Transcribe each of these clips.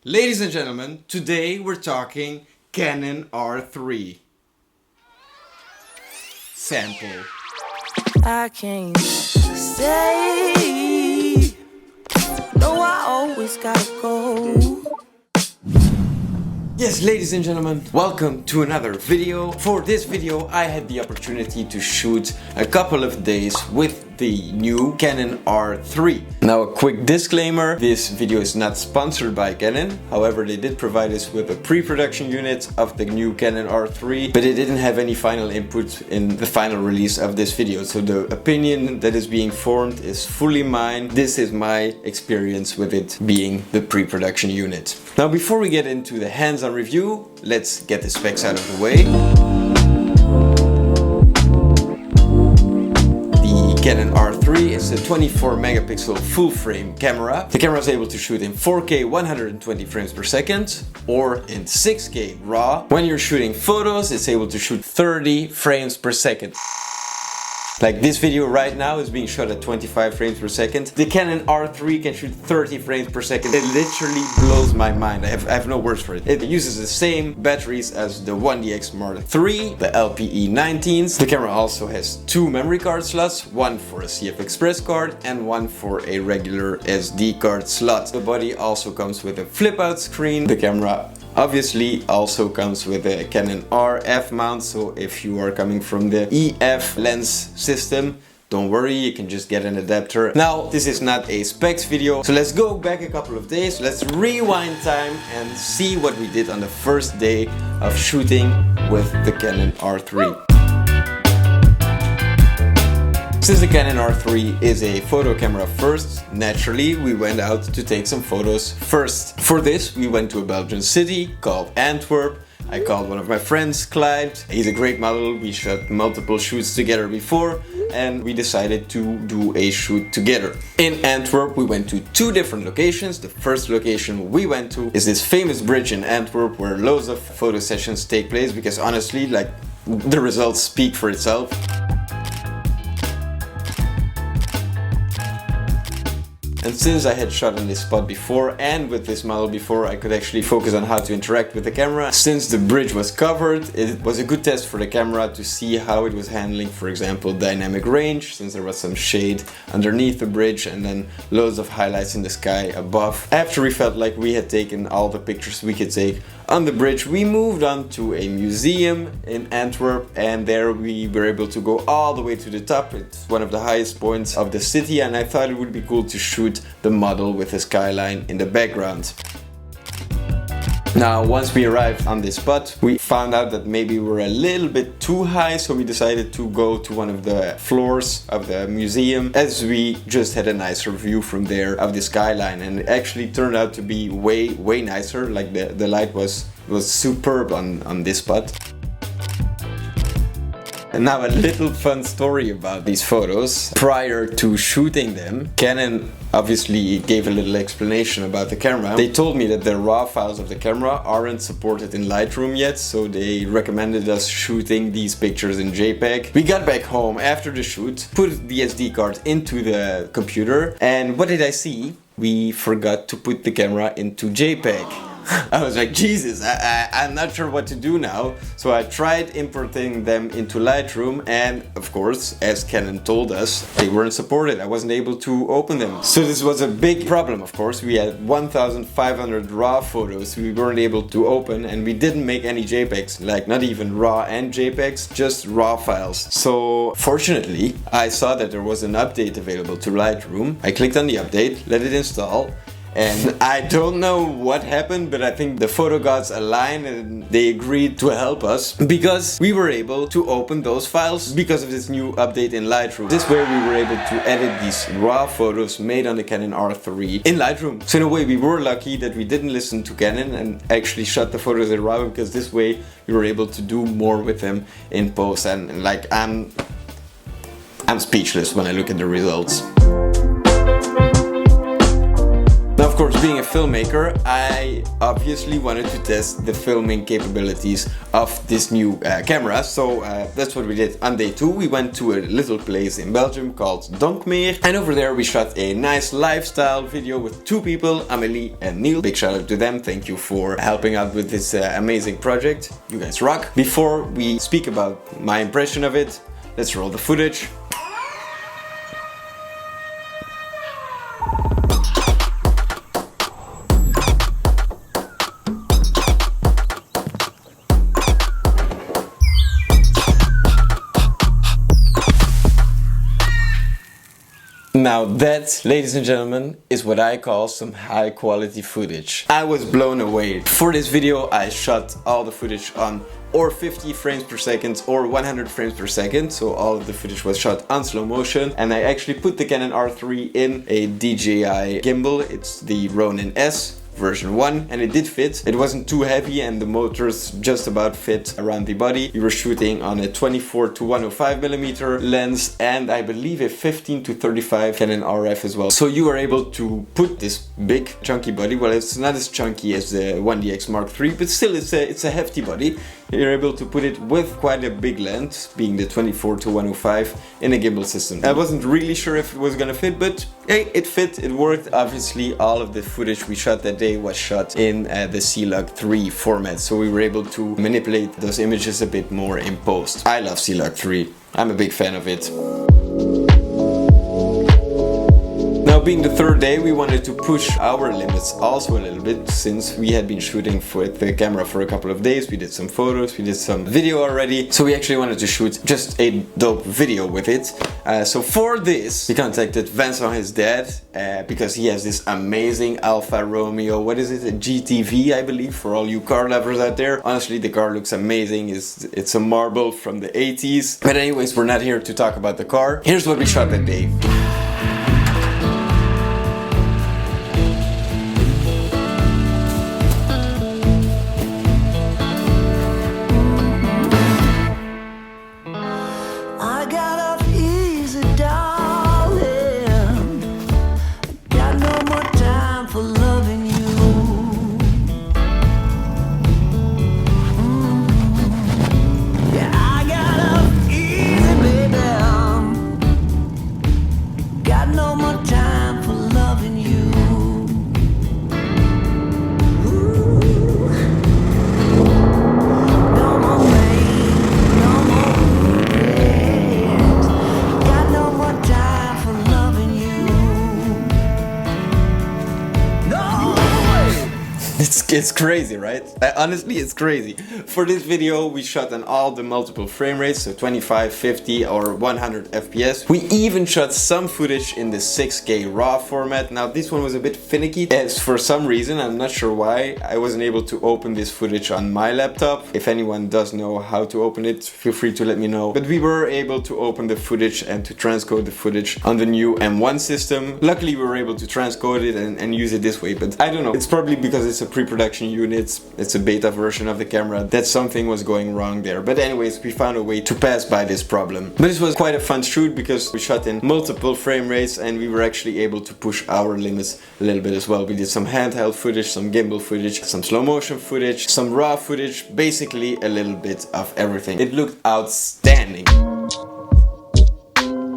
Ladies and gentlemen, today we're talking Canon R3 sample. I can't stay. No, I always gotta go. Yes, ladies and gentlemen, welcome to another video. For this video, I had the opportunity to shoot a couple of days with the new Canon R3. Now, a quick disclaimer, this video is not sponsored by Canon. However, they did provide us with a pre-production unit of the new Canon R3, but it didn't have any final input in the final release of this video. So the opinion that is being formed is fully mine. This is my experience with it being the pre-production unit. Now, before we get into the hands-on review, let's get the specs out of the way. Canon R3 is a 24 megapixel full frame camera. The camera is able to shoot in 4K 120 frames per second or in 6K RAW. When you're shooting photos, it's able to shoot 30 frames per second. Like this video right now is being shot at 25 frames per second. The Canon R3 can shoot 30 frames per second. It literally blows my mind. I have no words for it. It uses the same batteries as the 1DX Mark III, the LPE19s. The camera also has two memory card slots, one for a CF Express card and one for a regular SD card slot. The body also comes with a flip out screen. The camera obviously also comes with a Canon RF mount, so if you are coming from the EF lens system, don't worry, you can just get an adapter. Now, this is not a specs video, so let's go back a couple of days. Let's rewind time and see what we did on the first day of shooting with the Canon R3. Since the Canon R3 is a photo camera first, naturally we went out to take some photos first. For this, we went to a Belgian city called Antwerp. I called one of my friends, Clyde. He's a great model. We shot multiple shoots together before and we decided to do a shoot together. In Antwerp, we went to two different locations. The first location we went to is this famous bridge in Antwerp where loads of photo sessions take place because honestly, like, the results speak for itself. And since I had shot on this spot before and with this model before, I could actually focus on how to interact with the camera. Since the bridge was covered, it was a good test for the camera to see how it was handling, for example, dynamic range, since there was some shade underneath the bridge and then loads of highlights in the sky above. After we felt like we had taken all the pictures we could take on the bridge, we moved on to a museum in Antwerp, and there we were able to go all the way to the top. It's one of the highest points of the city, and I thought it would be cool to shoot the model with the skyline in the background. Now, once we arrived on this spot, we found out that maybe we were a little bit too high, so we decided to go to one of the floors of the museum, as we just had a nicer view from there of the skyline, and it actually turned out to be way nicer. Like the light was superb on this spot. And now a little fun story about these photos. Prior to shooting them, Canon obviously gave a little explanation about the camera. They told me that the RAW files of the camera aren't supported in Lightroom yet, so they recommended us shooting these pictures in JPEG. We got back home after the shoot, put the SD card into the computer, and what did I see? We forgot to put the camera into JPEG. I was like, Jesus, I'm not sure what to do now. So I tried importing them into Lightroom, and of course, as Canon told us, they weren't supported. I wasn't able to open them. So this was a big problem, of course. We had 1,500 RAW photos we weren't able to open, and we didn't make any JPEGs, like not even RAW and JPEGs, just RAW files. So fortunately, I saw that there was an update available to Lightroom. I clicked on the update, let it install. And I don't know what happened, but I think the photo gods aligned and they agreed to help us because we were able to open those files because of this new update in Lightroom. This way we were able to edit these RAW photos made on the Canon R3 in Lightroom. So in a way we were lucky that we didn't listen to Canon and actually shot the photos in RAW, because this way we were able to do more with them in post, and like I'm speechless when I look at the results. Now, of course, being a filmmaker, I obviously wanted to test the filming capabilities of this new camera. So that's what we did on day 2. We went to a little place in Belgium called Donkmeer, and over there we shot a nice lifestyle video with 2 people, Amélie and Niel. Big shout out to them. Thank you for helping out with this amazing project. You guys rock. Before we speak about my impression of it, let's roll the footage. Now that, ladies and gentlemen, is what I call some high quality footage. I was blown away. For this video I shot all the footage on or 50 frames per second or 100 frames per second, so all of the footage was shot on slow motion, and I actually put the Canon R3 in a DJI gimbal. It's the Ronin S version 1, and it did fit. It wasn't too heavy and the motors just about fit around the body. We were shooting on a 24 to 105mm lens and I believe a 15 to 35 Canon RF as well. So you are able to put this big chunky body, well, it's not as chunky as the 1DX Mark III, but still it's a hefty body. You're able to put it with quite a big lens, being the 24 to 105 in a gimbal system. I wasn't really sure if it was gonna fit, but hey, it fit, it worked. Obviously all of the footage we shot that day was shot in the C-Log 3 format, so we were able to manipulate those images a bit more in post. I love C-Log 3, I'm a big fan of it. Now, being the 3rd day, we wanted to push our limits also a little bit, since we had been shooting with the camera for a couple of days. We did some photos, we did some video already, so we actually wanted to shoot just a dope video with it. So for this, we contacted Vincent, his dad, because he has this amazing Alfa Romeo, what is it, a GTV, I believe, for all you car lovers out there. Honestly, the car looks amazing. It's a marble from the 80s. But anyways, we're not here to talk about the car. Here's what we shot that day. It's crazy, right? Honestly, it's crazy. For this video, we shot on all the multiple frame rates, so 25, 50 or 100 FPS. We even shot some footage in the 6K RAW format. Now, this one was a bit finicky, as for some reason, I'm not sure why, I wasn't able to open this footage on my laptop. If anyone does know how to open it, feel free to let me know. But we were able to open the footage and to transcode the footage on the new M1 system. Luckily, we were able to transcode it and use it this way, but I don't know. It's probably because it's a pre-production unit, it's a beta version of the camera, that something was going wrong there. But anyways, we found a way to pass by this problem. But this was quite a fun shoot because we shot in multiple frame rates and we were actually able to push our limits a little bit as well. We did some handheld footage, some gimbal footage, some slow motion footage, some raw footage, basically a little bit of everything. It looked outstanding.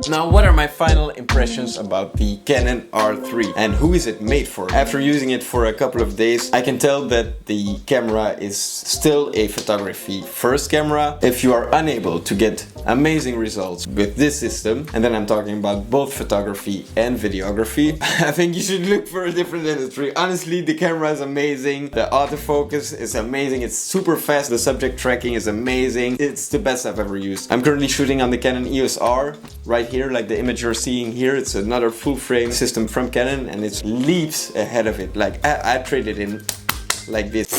Now, what are my final impressions about the Canon R3 and who is it made for? After using it for a couple of days, I can tell that the camera is still a photography first camera. If you are unable to get amazing results with this system, and then I'm talking about both photography and videography, I think you should look for a different industry. Honestly, the camera is amazing, the autofocus is amazing, it's super fast, the subject tracking is amazing, it's the best I've ever used. I'm currently shooting on the Canon EOS R right here, like the image you're seeing here. It's another full frame system from Canon and it's leaps ahead of it. Like I traded in photos like this.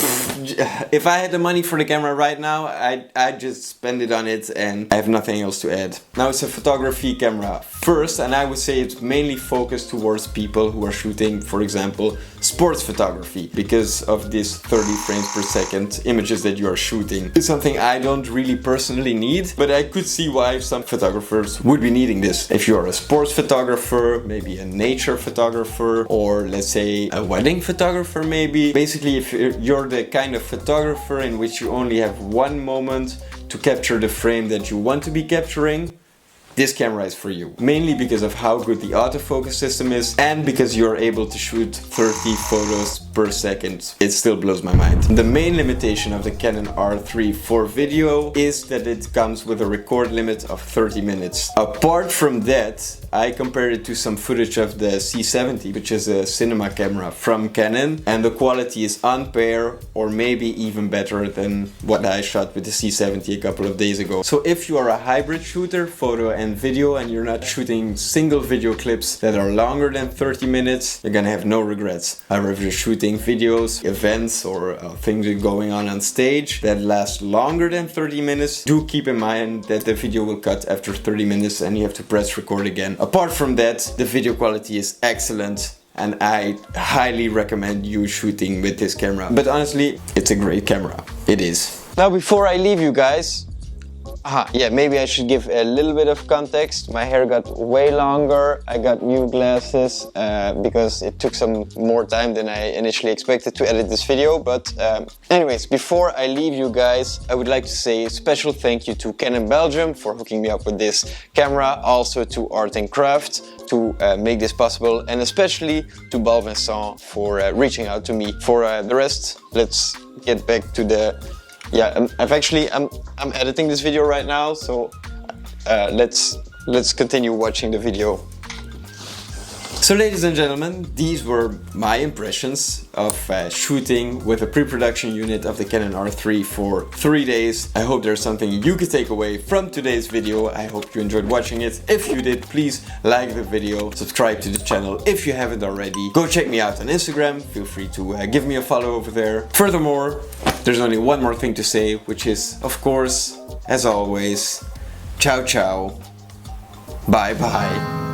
If I had the money for the camera right now, I'd just spend it on it and I have nothing else to add. Now it's a photography camera first, and I would say it's mainly focused towards people who are shooting, for example, sports photography, because of this 30 frames per second images that you are shooting. It's something I don't really personally need, but I could see why some photographers would be needing this. If you are a sports photographer, maybe a nature photographer, or let's say a wedding photographer maybe. Basically, if you're the kind of photographer in which you only have one moment to capture the frame that you want to be capturing, this camera is for you. Mainly because of how good the autofocus system is and because you're able to shoot 30 photos per second. It still blows my mind. The main limitation of the Canon R3 for video is that it comes with a record limit of 30 minutes. Apart from that, I compared it to some footage of the C70, which is a cinema camera from Canon, and the quality is on par or maybe even better than what I shot with the C70 a couple of days ago. So if you are a hybrid shooter, photo and video, and you're not shooting single video clips that are longer than 30 minutes, you're gonna have no regrets. However, if you're shooting videos, events, or things going on stage that last longer than 30 minutes, do keep in mind that the video will cut after 30 minutes and you have to press record again. Apart from that, the video quality is excellent and I highly recommend you shooting with this camera. But honestly, it's a great camera. It is. Now, before I leave you guys, maybe I should give a little bit of context. My hair got way longer. I got new glasses because it took some more time than I initially expected to edit this video. But anyways, before I leave you guys, I would like to say a special thank you to Canon Belgium for hooking me up with this camera. Also to Art and Craft to make this possible. And especially to Vincent for reaching out to me. For the rest, let's get back to the... I'm editing this video right now, so let's continue watching the video. So ladies and gentlemen, these were my impressions of shooting with a pre-production unit of the Canon R3 for 3 days. I hope there's something you could take away from today's video. I hope you enjoyed watching it. If you did, please like the video, subscribe to the channel if you haven't already. Go check me out on Instagram, feel free to give me a follow over there. Furthermore, there's only one more thing to say, which is, of course, as always, ciao ciao, bye bye.